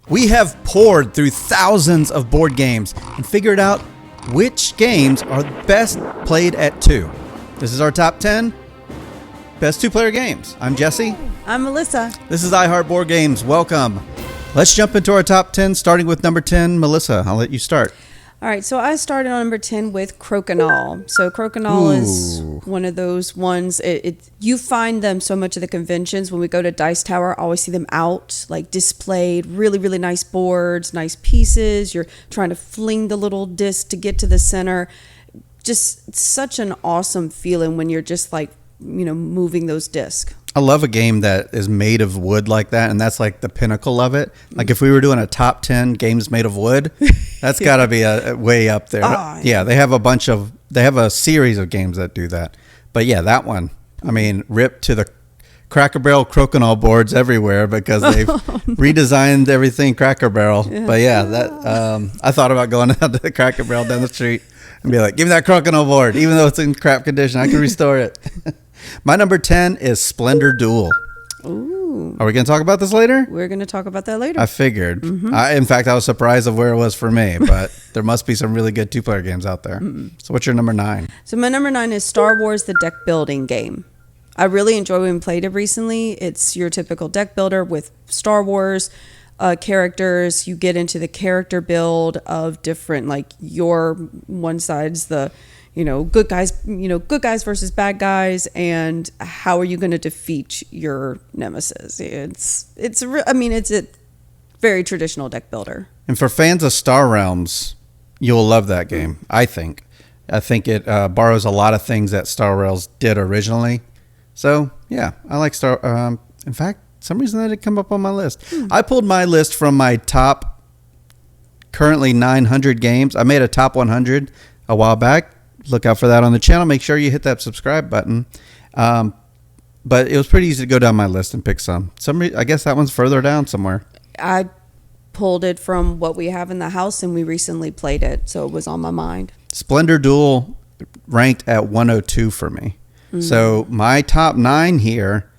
We have poured through thousands of board games and figured out which games are best played at 2. This is our top 10 best 2-player games. I'm Jesse. I'm Melissa. This is iHeart Board Games. Welcome. Let's jump into our top 10, starting with number 10. Melissa, I'll let you start. All right, so I started on number 10 with Crokinole. So Crokinole is one of those ones, you find them so much at the conventions. When we go to Dice Tower, I always see them out, like displayed, really, really nice boards, nice pieces. You're trying to fling the little disc to get to the center. Just such an awesome feeling when you're just like, moving those discs. I love a game that is made of wood like that, and that's like the pinnacle of it. Like if we were doing a top 10 games made of wood, that's got to be a way up there. Yeah, they have a series of games that do that. But yeah, that one, I mean, ripped to the Cracker Barrel Crokinole boards everywhere because they've redesigned everything Cracker Barrel. Yeah. But yeah, that I thought about going out to the Cracker Barrel down the street and be like, give me that Crokinole board, even though it's in crap condition, I can restore it. My number 10 is Splendor Duel. Ooh. Are we going to talk about this later? We're going to talk about that later. I figured. In fact, I was surprised of where it was for me, but there must be some really good 2-player games out there. So what's your number 9? So my number 9 is Star Wars, the deck building game. I really enjoy when we played it recently. It's your typical deck builder with Star Wars characters. You get into the character build of different, like your one side's the good guys versus bad guys, and how are you going to defeat your nemesis? It's a very traditional deck builder. And for fans of Star Realms, you'll love that game. I think it borrows a lot of things that Star Realms did originally. So yeah, I like Star. In fact, some reason that didn't come up on my list. I pulled my list from my top currently 900 games. I made a top 100 a while back. Look out for that on the channel. Make sure you hit that subscribe button. But it was pretty easy to go down my list and pick some. I guess that one's further down somewhere. I pulled it from what we have in the house, and we recently played it, so it was on my mind. Splendor Duel ranked at 102 for me. So my top 9 here,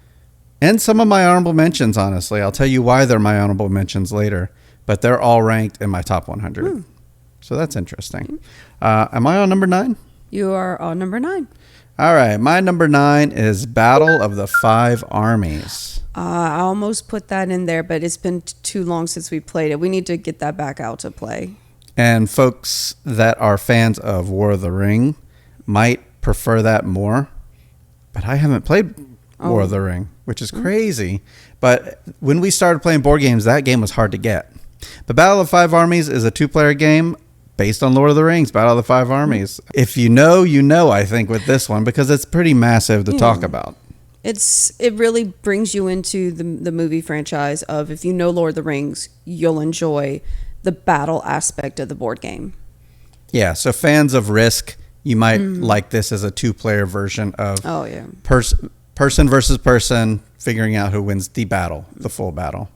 and some of my honorable mentions, honestly. I'll tell you why they're my honorable mentions later. But they're all ranked in my top 100. So that's interesting. Am I on number 9? You are on number 9. All right. My number 9 is Battle of the Five Armies. I almost put that in there, but it's been too long since we played it. We need to get that back out to play. And folks that are fans of War of the Ring might prefer that more. But I haven't played War of the Ring, which is crazy. But when we started playing board games, that game was hard to get. But Battle of the Five Armies is a 2-player game based on Lord of the Rings, Battle of the Five Armies. If you know, I think, with this one, because it's pretty massive to talk about. It really brings you into the movie franchise of, if you know Lord of the Rings, you'll enjoy the battle aspect of the board game. Yeah, so fans of Risk, you might like this as a 2-player version of person versus person, figuring out who wins the battle, the full battle.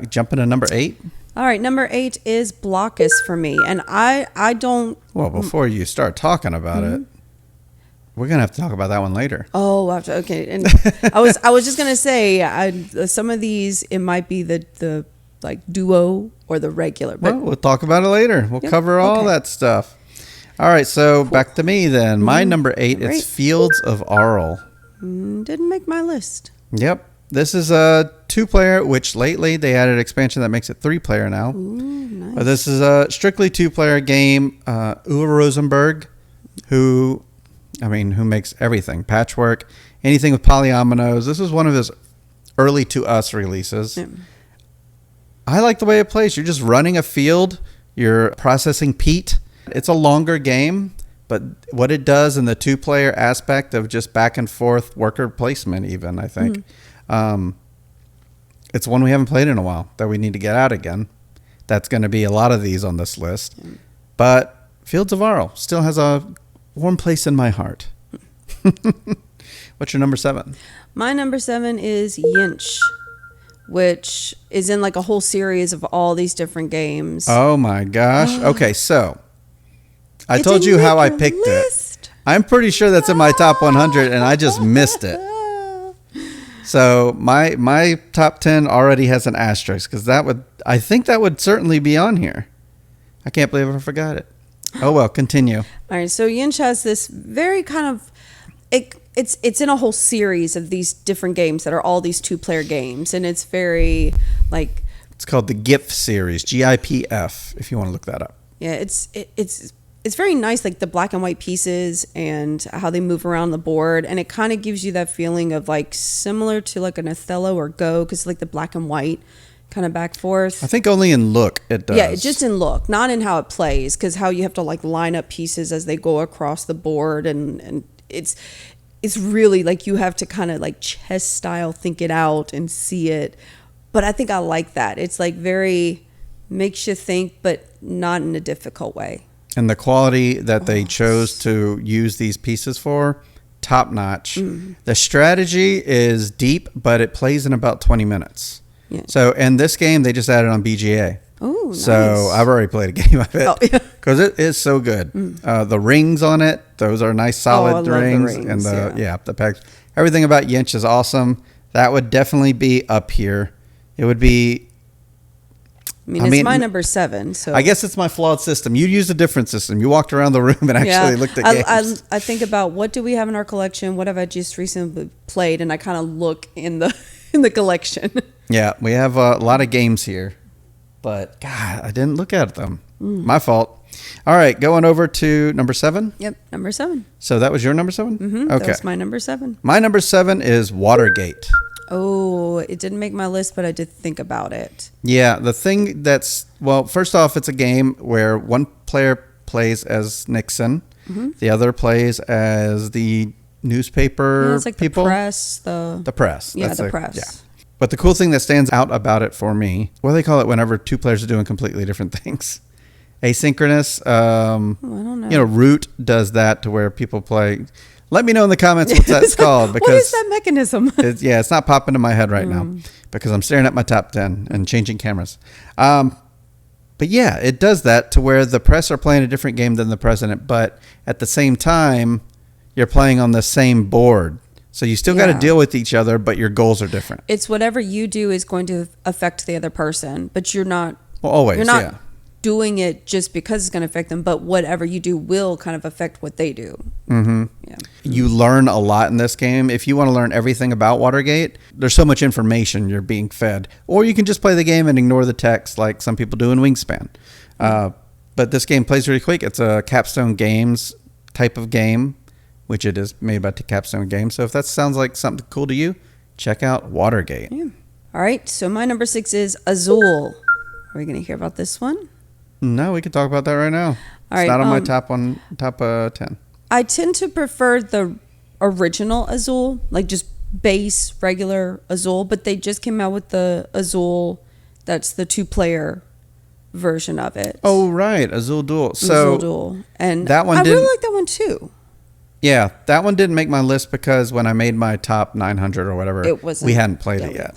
Jumping to number 8. All right, number 8 is Blockus for me, and I don't. Well, before you start talking about it, we're gonna have to talk about that one later. Oh, okay. And I was just gonna say, some of these it might be the like duo or the regular. But we'll talk about it later. We'll cover all that stuff. All right, so back to me then. My number 8 is Fields of Arle. Didn't make my list. Yep. This is a 2-player, which lately they added an expansion that makes it 3-player now. Ooh, nice. But this is a strictly 2-player game. Uwe Rosenberg, who makes everything. Patchwork, anything with polyominoes. This is one of his early to us releases. Yeah. I like the way it plays. You're just running a field. You're processing peat. It's a longer game, but what it does in the 2-player aspect of just back and forth worker placement even, I think. It's one we haven't played in a while that we need to get out again. That's going to be a lot of these on this list. But Fields of Arle still has a warm place in my heart. What's your number 7? My number 7 is Yinch, which is in like a whole series of all these different games. Oh my gosh. Okay, so I told you how I picked it. I'm pretty sure that's in my top 100 and I just missed it. So my top 10 already has an asterisk because I think that would certainly be on here. I can't believe I forgot it. Oh, well, continue. All right, so Yinch has this very kind of... It's in a whole series of these different games that are all these 2-player games, and it's very, like... It's called the GIF series, GIPF, if you want to look that up. Yeah, it's very nice, like the black and white pieces and how they move around the board, and it kind of gives you that feeling of like similar to like an Othello or Go, because like the black and white kind of back forth. I think only in look it does. Yeah, just in look, not in how it plays, because how you have to like line up pieces as they go across the board, and it's really like you have to kind of like chess style think it out and see it. But I think I like that. It's like very makes you think, but not in a difficult way. And the quality that they chose to use these pieces for, top notch. The strategy is deep, but it plays in about 20 minutes. Yeah. So, and this game, they just added on BGA. Oh, nice. So I've already played a game of it because it is so good. The rings on it, those are nice solid rings. And the packs. Everything about Yinch is awesome. That would definitely be up here. It would be... I mean, it's my number 7. So I guess it's my flawed system. You used a different system. You walked around the room and actually looked at games. I think about what do we have in our collection? What have I just recently played? And I kind of look in the collection. Yeah, we have a lot of games here. But, God, I didn't look at them. My fault. All right, going over to number 7. Yep, number 7. So that was your number 7? Mm-hmm, okay. That was my number 7. My number 7 is Watergate. Oh, it didn't make my list, but I did think about it. Yeah, the thing that's... Well, first off, it's a game where one player plays as Nixon. The other plays as the newspaper it's like people. The press. The press. Yeah, the press. Yeah. But the cool thing that stands out about it for me, what do they call it whenever two players are doing completely different things? Asynchronous. I don't know. Root does that to where people play. Let me know in the comments what that's called. Because what is that mechanism? It's not popping in my head right now because I'm staring at my top 10 and changing cameras. But yeah, it does that to where the press are playing a different game than the president, but at the same time, you're playing on the same board. So you still got to deal with each other, but your goals are different. It's whatever you do is going to affect the other person, but you're not. Well, always, you're not doing it just because it's going to affect them, but whatever you do will kind of affect what they do. Mm-hmm. Yeah. You learn a lot in this game. If you want to learn everything about Watergate, there's so much information you're being fed. Or you can just play the game and ignore the text like some people do in Wingspan. But this game plays really quick. It's a Capstone Games type of game, which it is made by Capstone Games. So if that sounds like something cool to you, check out Watergate. Yeah. All right. So my number 6 is Azul. Are we going to hear about this one? No, we can talk about that right now. It's not on my top 10. I tend to prefer the original Azul, like just base regular Azul, but they just came out with the Azul that's the 2-player version of it. Oh, right. Azul Duel. Azul Duel. And that one I really like that one too. Yeah, that one didn't make my list because when I made my top 900 or whatever, we hadn't played it yet.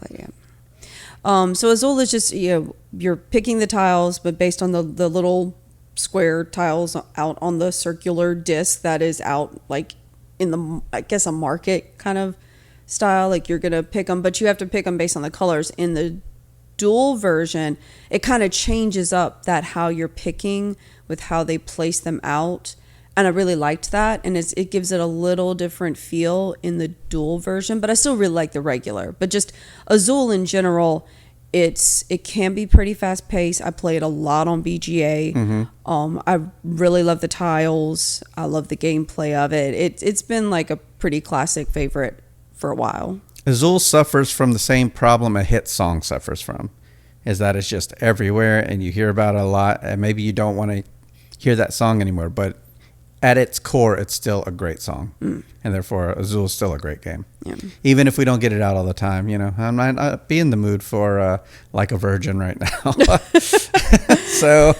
So Azul is just, you're picking the tiles, but based on the little square tiles out on the circular disc that is out like in the, I guess, a market kind of style. Like you're going to pick them, but you have to pick them based on the colors. In the dual version, it kind of changes up that how you're picking with how they place them out. And I really liked that. And it gives it a little different feel in the dual version, but I still really like the regular. But just Azul in general, it can be pretty fast paced. I play it a lot on BGA. Mm-hmm. I really love the tiles. I love the gameplay of it. It's been like a pretty classic favorite for a while. Azul suffers from the same problem a hit song suffers from, is that it's just everywhere and you hear about it a lot, and maybe you don't want to hear that song anymore, but at its core, it's still a great song, and therefore Azul is still a great game. Yeah. Even if we don't get it out all the time, I might be in the mood for Like a Virgin right now. So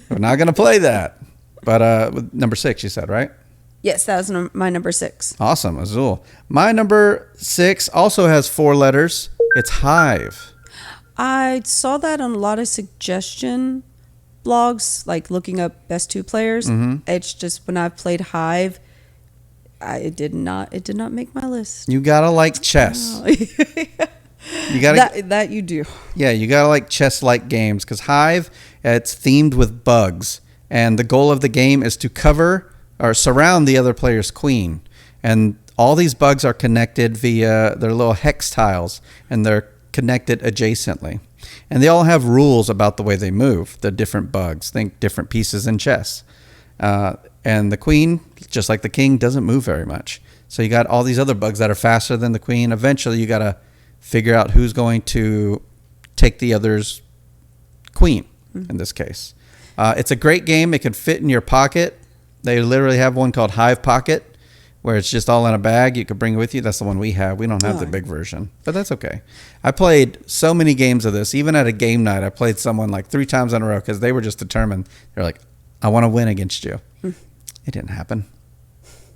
we're not going to play that. But number 6, you said, right? Yes, that was my number 6. Awesome, Azul. My number 6 also has 4 letters. It's Hive. I saw that on a lot of suggestion blogs, like looking up best 2 players. Mm-hmm. It's just when I've played Hive, it did not make my list. You gotta like chess. Oh. You gotta that you do. Yeah, you gotta like chess-like games because Hive, it's themed with bugs, and the goal of the game is to cover or surround the other player's queen, and all these bugs are connected via their little hex tiles, and they're connected adjacently, and they all have rules about the way they move. The different bugs, think different pieces in chess, and the queen, just like the king, doesn't move very much. So you got all these other bugs that are faster than the queen. Eventually, you got to figure out who's going to take the other's queen, in this case. It's a great game. It can fit in your pocket. They literally have one called Hive Pocket, where it's just all in a bag. You could bring it with you. That's the one we have. We don't have the big version, but that's okay. I played so many games of this. Even at a game night, I played someone like 3 times in a row because they were just determined. They're like, I want to win against you. It didn't happen.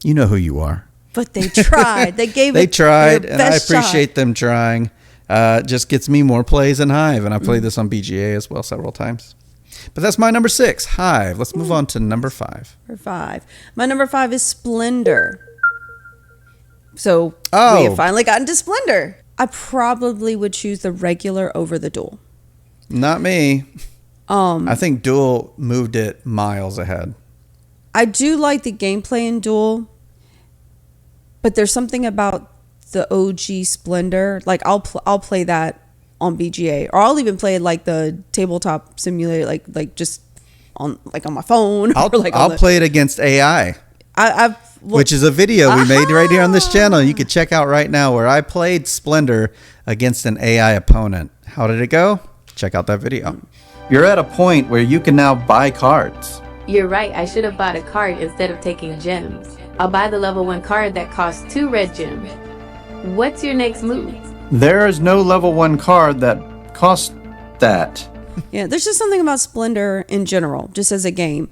You know who you are. But they tried. They gave They it tried, their and I best appreciate shot. them trying. Just gets me more plays in Hive, and I played this on BGA as well several times. But that's my number 6, Hive. Let's move on to number 5. Number 5. My number 5 is Splendor. So we have finally gotten to Splendor. I probably would choose the regular over the duel. Not me. I think Duel moved it miles ahead. I do like the gameplay in Duel, but there's something about the OG Splendor. Like I'll play that on BGA, or I'll even play like the tabletop simulator, like just on my phone. I'll play it against AI. Which is a video we made right here on this channel. You can check out right now where I played Splendor against an AI opponent. How did it go? Check out that video. You're at a point where you can now buy cards. You're right, I should have bought a card instead of taking gems. I'll buy the level 1 card that costs 2 red gems. What's your next move? There is no level 1 card that costs that. Yeah, there's just something about Splendor in general, just as a game.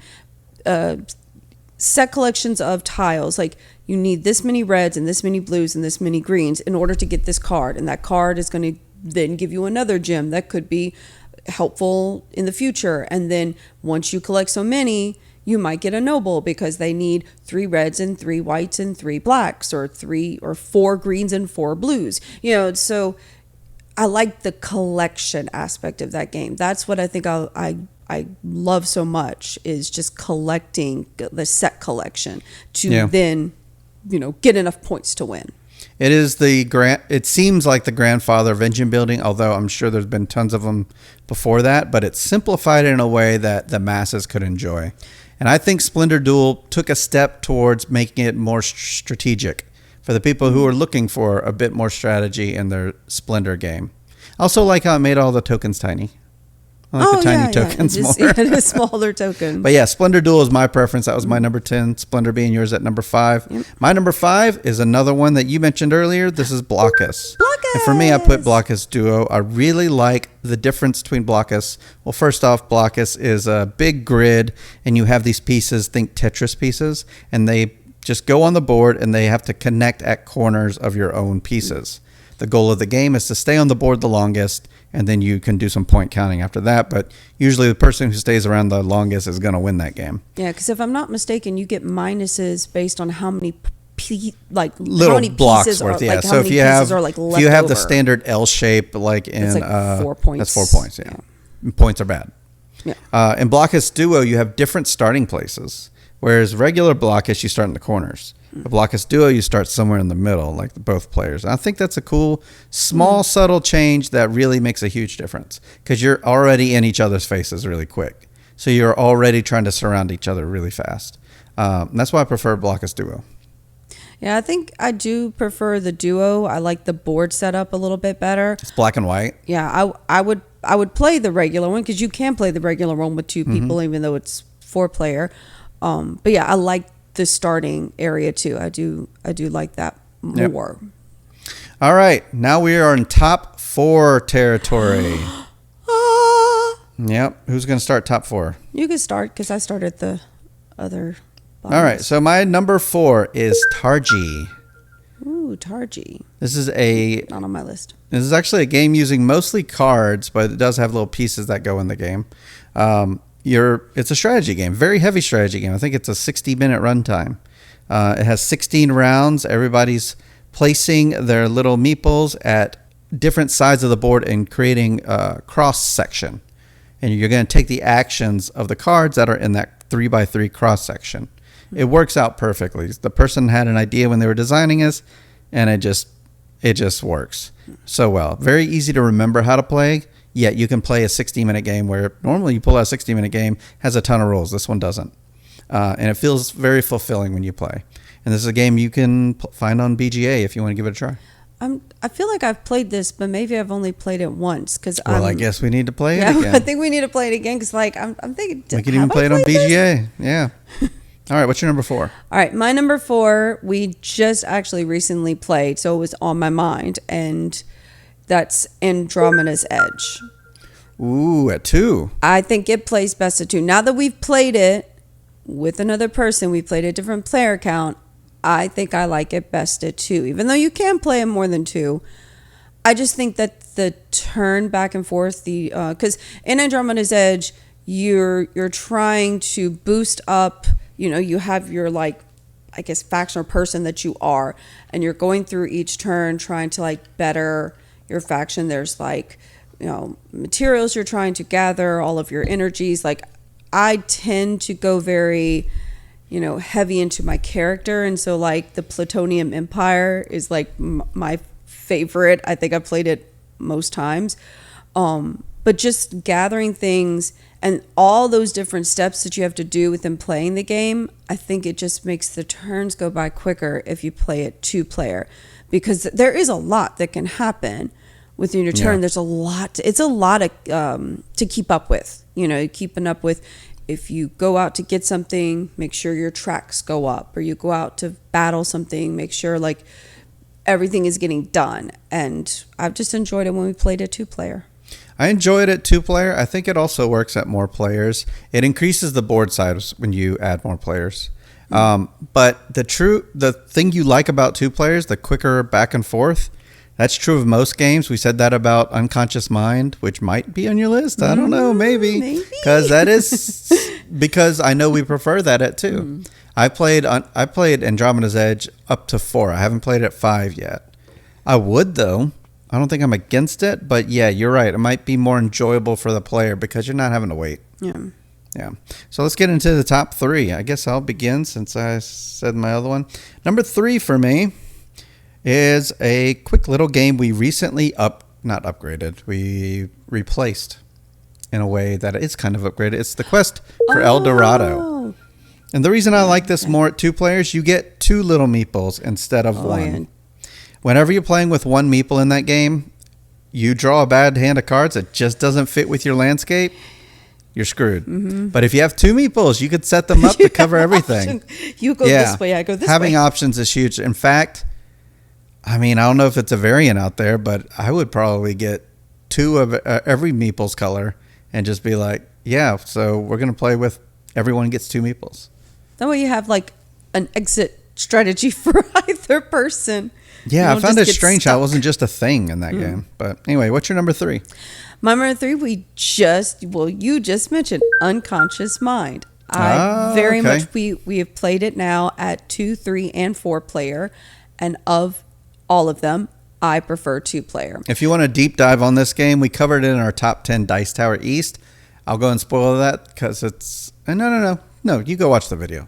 Set collections of tiles, like you need this many reds and this many blues and this many greens in order to get this card, and that card is going to then give you another gem that could be helpful in the future. And then once you collect so many, you might get a noble because they need 3 reds and 3 whites and 3 blacks, or 3 or 4 greens and 4 blues. So I like the collection aspect of that game. That's what I think I love so much, is just collecting the set collection to then, get enough points to win. It is it seems like the grandfather of engine building, although I'm sure there's been tons of them before that, but it's simplified in a way that the masses could enjoy. And I think Splendor Duel took a step towards making it more strategic for the people who are looking for a bit more strategy in their Splendor game. I also like how it made all the tokens tiny. I like the tiny tokens more. It is smaller token. But yeah, Splendor Duel is my preference. That was my number 10. Splendor being yours at number 5. Yep. My number 5 is another one that you mentioned earlier. This is Blockus. And for me, I put Blockus Duo. I really like the difference between Blockus. Well, first off, Blockus is a big grid, and you have these pieces, think Tetris pieces, and they just go on the board, and they have to connect at corners of your own pieces. The goal of the game is to stay on the board the longest, and then you can do some point counting after that. But usually the person who stays around the longest is going to win that game. Yeah, because if I'm not mistaken, you get minuses based on how many little how many blocks pieces worth. Are, yeah, like, so if you have the standard L shape, like in like 4 points. That's 4 points. Yeah. Points are bad. Yeah. In Blockus Duo, you have different starting places, whereas regular Blockus, you start in the corners. The Blockus Duo, you start somewhere in the middle, like both players. I think that's a cool, small, subtle change that really makes a huge difference, because you're already in each other's faces really quick. So you're already trying to surround each other really fast. That's why I prefer Blockus Duo. Yeah, I think I do prefer the Duo. I like the board setup a little bit better. It's black and white. Yeah, I would play the regular one, because you can play the regular one with 2 people, even though it's 4-player. But yeah, I like the starting area too. I do like that more. Yep. All right, now we are in top 4 territory. Yep. Who's going to start top 4? You can start, because I started the other box. All right, so my number 4 is Targi. Ooh, Targi. This is not on my list. This is actually a game using mostly cards, but it does have little pieces that go in the game. It's a strategy game, very heavy strategy game. I think it's a 60-minute runtime. It has 16 rounds. Everybody's placing their little meeples at different sides of the board and creating a cross section. And you're going to take the actions of the cards that are in that 3x3 cross section. It works out perfectly. The person had an idea when they were designing this, and it just works so well. Very easy to remember how to play, yet you can play a 60-minute game where normally you pull out a 60-minute game, has a ton of rules. This one doesn't. And it feels very fulfilling when you play. And this is a game you can find on BGA if you want to give it a try. I feel like I've played this, but maybe I've only played it once. I guess we need to play it again. I think we need to play it again because, like, I'm thinking. We can even play it on BGA. Yeah. All right. What's your number 4? All right. My number 4, we just actually recently played, so it was on my mind, and that's Andromeda's Edge. Ooh, at 2. I think it plays best at 2. Now that we've played it with another person, we played a different player count. I think I like it best at 2, even though you can play it more than 2. I just think that the turn back and forth, because in Andromeda's Edge, you're trying to boost up. You have your, like, I guess, faction or person that you are, and you're going through each turn trying to, like, better your faction. There's, like, materials you're trying to gather, all of your energies. Like, I tend to go very heavy into my character, and so, like, the Plutonium Empire is, like, my favorite. I think I played it most times, but just gathering things and all those different steps that you have to do within playing the game, I think it just makes the turns go by quicker if you play it 2-player, because there is a lot that can happen within your turn. There's a lot. It's a lot to keep up with. Keeping up with. If you go out to get something, make sure your tracks go up, or you go out to battle something, make sure, like, everything is getting done. And I've just enjoyed it when we played a 2-player. I enjoy it at 2-player. I think it also works at more players. It increases the board size when you add more players. But the thing you like about 2 players, the quicker back and forth, that's true of most games. We said that about Unconscious Mind, which might be on your list. I don't know, maybe. Because I know we prefer that at 2. I played Andromeda's Edge up to 4. I haven't played it at 5 yet. I would, though. I don't think I'm against it, but yeah, you're right. It might be more enjoyable for the player because you're not having to wait. Yeah. So let's get into the top 3. I guess I'll begin since I said my other one. Number 3 for me is a quick little game we recently we replaced in a way that it's kind of upgraded. It's the Quest for El Dorado. And the reason I like this more at 2 players, you get 2 little meeples instead of 1. Yeah. Whenever you're playing with 1 meeple in that game, you draw a bad hand of cards that just doesn't fit with your landscape, you're screwed. But if you have 2 meeples, you could set them up to cover everythy You go this way, I go this way. Having options is huge. In fact, I don't know if it's a variant out there, but I would probably get 2 of every meeple's color and just be like, yeah, so we're going to play with everyone gets 2 meeples. That way you have, like, an exit strategy for either person. Yeah, I found it strange how it wasn't just a thing in that game. But anyway, what's your number 3? My number 3, you just mentioned Unconscious Mind. We have played it now at 2, 3, and 4 player, and of all of them, I prefer 2-player. If you want a deep dive on this game, we covered it in our top 10 Dice Tower East. I'll go and spoil that because it's... No, you go watch the video.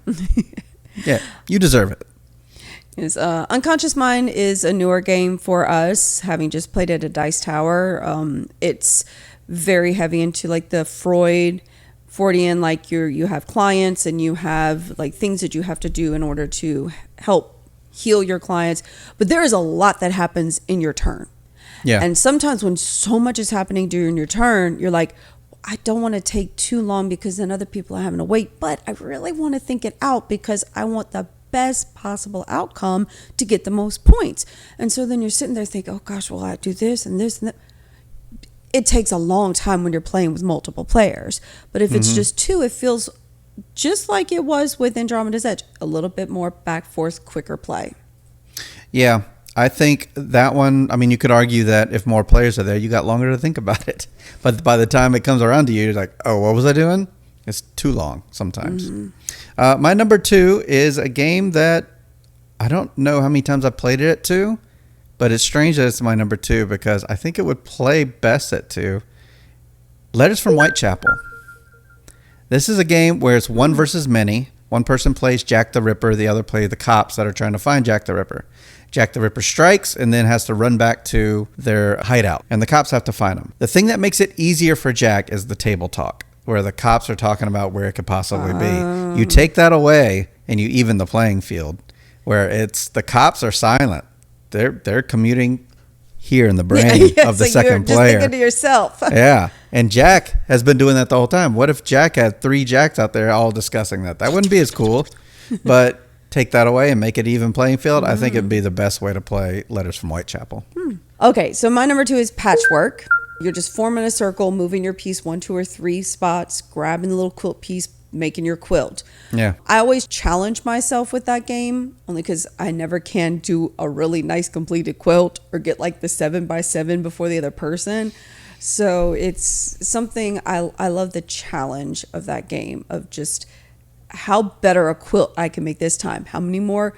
Yeah, you deserve it. Unconscious Mind is a newer game for us, having just played it at Dice Tower. It's very heavy into, like, the Freudian, like, you have clients and you have, like, things that you have to do in order to help heal your clients, but there is a lot that happens in your turn. Yeah. And sometimes when so much is happening during your turn, you're like, I don't want to take too long because then other people are having to wait, but I really want to think it out because I want the best possible outcome to get the most points. And so then you're sitting there thinking, oh gosh, well, I do this and this and that. It takes a long time when you're playing with multiple players. But if it's just 2, it feels just like it was with Andromeda's Edge, a little bit more back forth, quicker play. Yeah, I think that one, you could argue that if more players are there, you got longer to think about it. But by the time it comes around to you, you're like, oh, what was I doing? It's too long sometimes. My number 2 is a game that I don't know how many times I've played it at 2, but it's strange that it's my number 2 because I think it would play best at 2. Letters from Whitechapel. This is a game where it's one versus many. One person plays Jack the Ripper, the other plays the cops that are trying to find Jack the Ripper. Jack the Ripper strikes and then has to run back to their hideout, and the cops have to find him. The thing that makes it easier for Jack is the table talk, where the cops are talking about where it could possibly be. You take that away and you even the playing field, where it's the cops are silent. They're commuting here in the brain of the second player. Just thinking to yourself. Yeah. And Jack has been doing that the whole time. What if Jack had 3 Jacks out there all discussing that? That wouldn't be as cool. But take that away and make it even playing field. I think it'd be the best way to play Letters from Whitechapel. Okay, so my number 2 is Patchwork. You're just forming a circle, moving your piece 1, 2, or 3 spots, grabbing the little quilt piece, making your quilt. Yeah. I always challenge myself with that game, only because I never can do a really nice completed quilt or get like the 7x7 before the other person. So it's something I love the challenge of that game, of just how better a quilt I can make this time. How many more,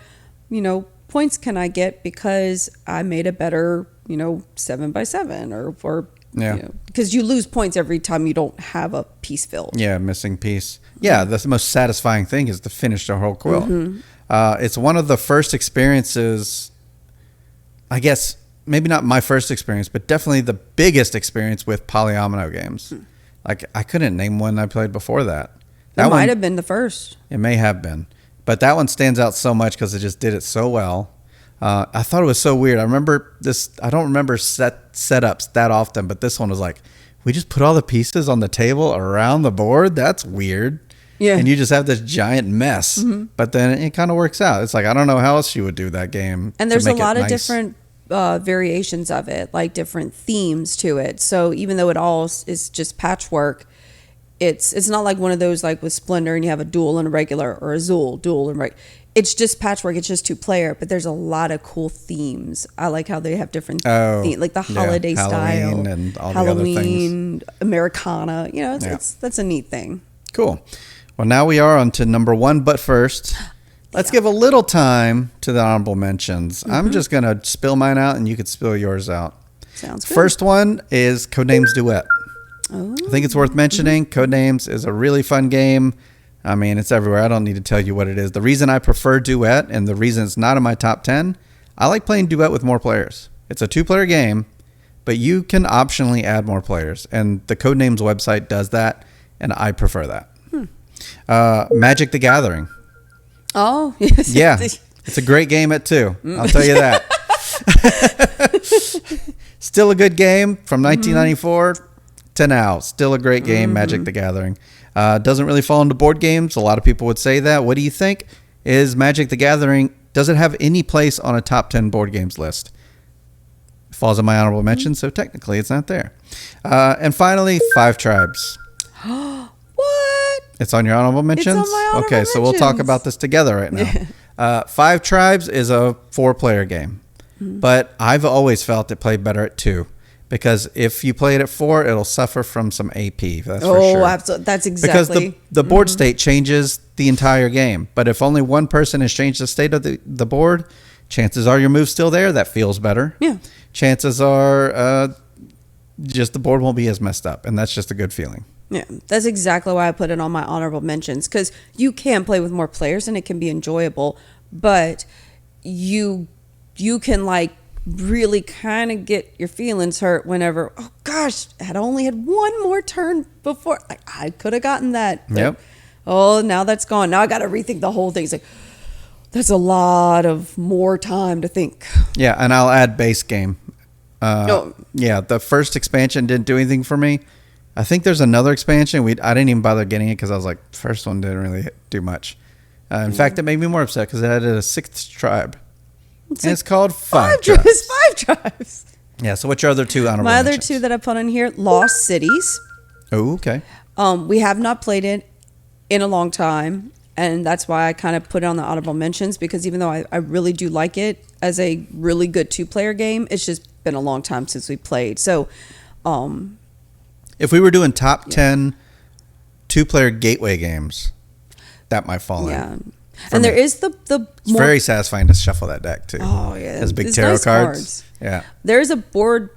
points can I get because I made a better, 7x7 or because you lose points every time you don't have a piece filled. Yeah, missing piece. Yeah, that's the most satisfying thing is to finish the whole quilt. It's one of the first experiences, I guess, maybe not my first experience, but definitely the biggest experience with polyomino games. Like, I couldn't name one I played before that. That might have been the first. It may have been. But that one stands out so much because it just did it so well. I thought it was so weird. I don't remember setups that often, but this one was like, we just put all the pieces on the table around the board? That's weird. Yeah. And you just have this giant mess. But then it kind of works out. It's like, I don't know how else you would do that game. And there's a lot of different variations of it, like different themes to it. So even though it all is just patchwork, it's not like one of those like with Splendor and you have a dual and a regular, or a Zool dual and regular. It's just patchwork. It's just 2-player, but there's a lot of cool themes. I like how they have different themes, like the holiday Halloween style, and all Halloween, the other things. Americana. That's a neat thing. Cool. Well, now we are on to number 1, but first, let's give a little time to the honorable mentions. I'm just going to spill mine out, and you could spill yours out. Sounds good. First one is Codenames Duet. I think it's worth mentioning. Codenames is a really fun game. I mean, it's everywhere. I don't need to tell you what it is. The reason I prefer Duet and the reason it's not in my top 10, I like playing Duet with more players. It's a 2-player game, but you can optionally add more players. And the Codenames website does that, and I prefer that. Magic the Gathering. Oh, yes. Yeah. It's a great game at 2. I'll tell you that. Still a good game from 1994 to now. Still a great game, Magic the Gathering. Doesn't really fall into board games. A lot of people would say that. What do you think? Is Magic the Gathering, does it have any place on a top 10 board games list? It falls in my honorable mention, so technically it's not there. And finally, Five Tribes. What? It's on your honorable mentions? It's on my honorable mentions. So we'll talk about this together right now. Five Tribes is a 4-player game, but I've always felt it played better at 2. Because if you play it at 4, it'll suffer from some AP. That's for sure. Oh, absolutely. That's exactly. Because the board state changes the entire game. But if only one person has changed the state of the board, chances are your move's still there. That feels better. Yeah. Chances are just the board won't be as messed up. And that's just a good feeling. Yeah, that's exactly why I put it on my honorable mentions. Because you can play with more players and it can be enjoyable. But you can really kind of get your feelings hurt whenever, oh gosh, I only had one more turn before. I could have gotten that. Yep. Oh, now that's gone. Now I got to rethink the whole thing. It's like, that's a lot of more time to think. Yeah, and I'll add base game. Yeah, the first expansion didn't do anything for me. I think there's another expansion. I didn't even bother getting it because I was like, first one didn't really do much. In fact, it made me more upset because it added a 6th tribe. It's called Five Tribes. 5 Tribes. Yeah, so what's your other 2 honorable mentions? My other 2 that I put on here, Lost Cities. Oh, okay. We have not played it in a long time, and that's why I kind of put it on the honorable mentions, because even though I really do like it as a really good 2-player game, it's just been a long time since we played. So, if we were doing top 10 2-player gateway games, that might fall in. And there is the it's very satisfying to shuffle that deck too. Oh yeah, has big tarot cards. Yeah. There's a board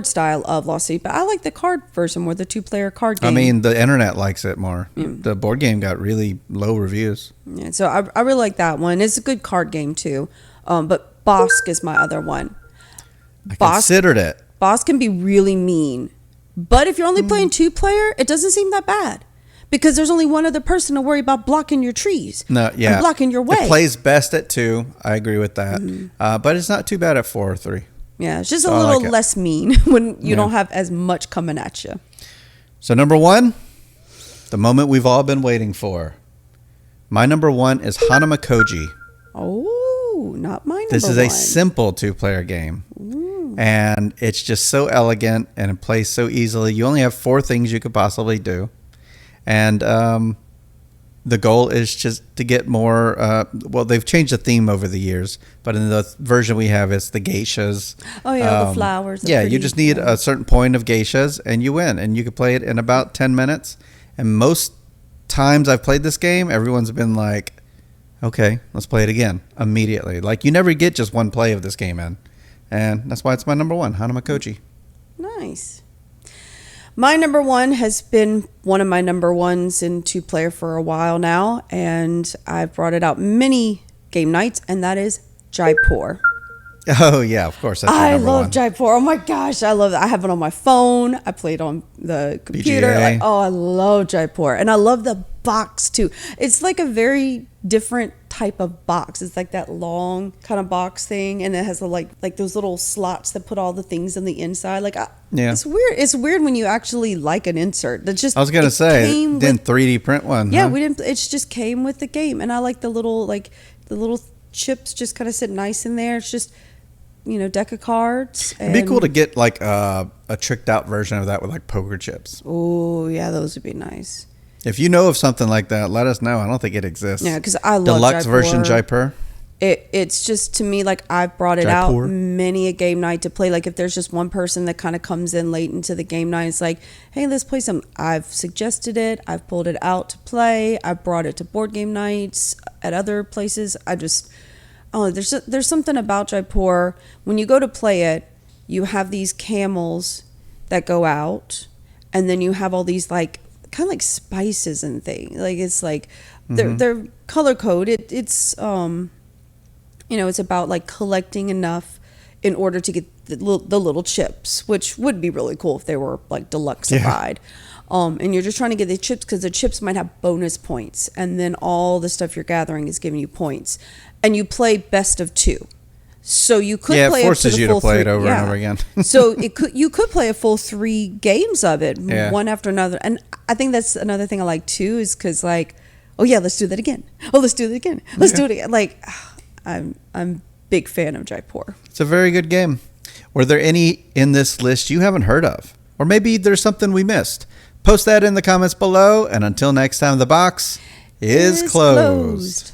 style of Lost City, but I like the card version more, the 2-player card game. I mean, the internet likes it more. The board game got really low reviews. Yeah, so I really like that one. It's a good card game too. But Bosk is my other one. I considered it. Bosk can be really mean. But if you're only playing 2-player, it doesn't seem that bad. Because there's only one other person to worry about blocking your trees. No, yeah. And blocking your way. It plays best at 2. I agree with that. But it's not too bad at 4 or 3. Yeah, it's just So a I little like it. less mean when you don't have as much coming at you. So number 1, the moment we've all been waiting for. My number 1 is Hanamakoji. Oh, not my number This is one. a simple 2-player game. And it's just so elegant and it plays so easily. You only have 4 things you could possibly do. And the goal is just to get more. Well, they've changed the theme over the years, but in the version we have, it's the geishas. Oh, yeah, the flowers. Yeah, you just need a certain point of geishas and you win. And you can play it in about 10 minutes. And most times I've played this game, everyone's been like, okay, let's play it again immediately. Like, you never get just one play of this game in. And that's why it's my number 1, Hanamakoji. Nice. My number 1 has been one of my number 1s in 2-player for a while now, and I've brought it out many game nights, and that is Jaipur. Oh, yeah, of course. That's I number love 1. Jaipur. Oh my gosh, I love it. I have it on my phone. I play it on the computer. BGA. Like, oh, I love Jaipur. And I love the box too. It's like a very different type of box. It's like that long kind of box thing, and it has like those little slots that put all the things on the inside. Like, Yeah. it's weird. It's weird when you actually like an insert. That just I was gonna it say, came didn't with- 3D print one? Yeah, huh? we didn't. It just came with the game, and I like the little chips just kind of sit nice in there. It's just, deck of cards. It'd be cool to get like a tricked out version of that with like poker chips. Oh yeah, those would be nice. If you know of something like that, let us know. I don't think it exists. Yeah, because I love Deluxe Jaipur. version Jaipur. It's just, to me, like, I've brought it Jaipur. out many a game night to play. Like, if there's just one person that kind of comes in late into the game night, it's like, hey, let's play some. I've suggested it. I've pulled it out to play. I've brought it to board game nights at other places. There's something about Jaipur. When you go to play it, you have these camels that go out, and then you have all these, like, kind of like spices and things. Like, it's like they're color coded. It's it's about like collecting enough in order to get the little chips, which would be really cool if they were like deluxeified. And you're just trying to get the chips because the chips might have bonus points, and then all the stuff you're gathering is giving you points. And you play best of 2. So you could play it forces you to play it over and over again. So you could play a full 3 games of it, one after another. And I think that's another thing I like too, is because, like, oh yeah, let's do that again. Oh, let's do that again. Let's do it again. Like, I'm big fan of Jaipur. It's a very good game. Were there any in this list you haven't heard of? Or maybe there's something we missed. Post that in the comments below. And until next time, the box is closed.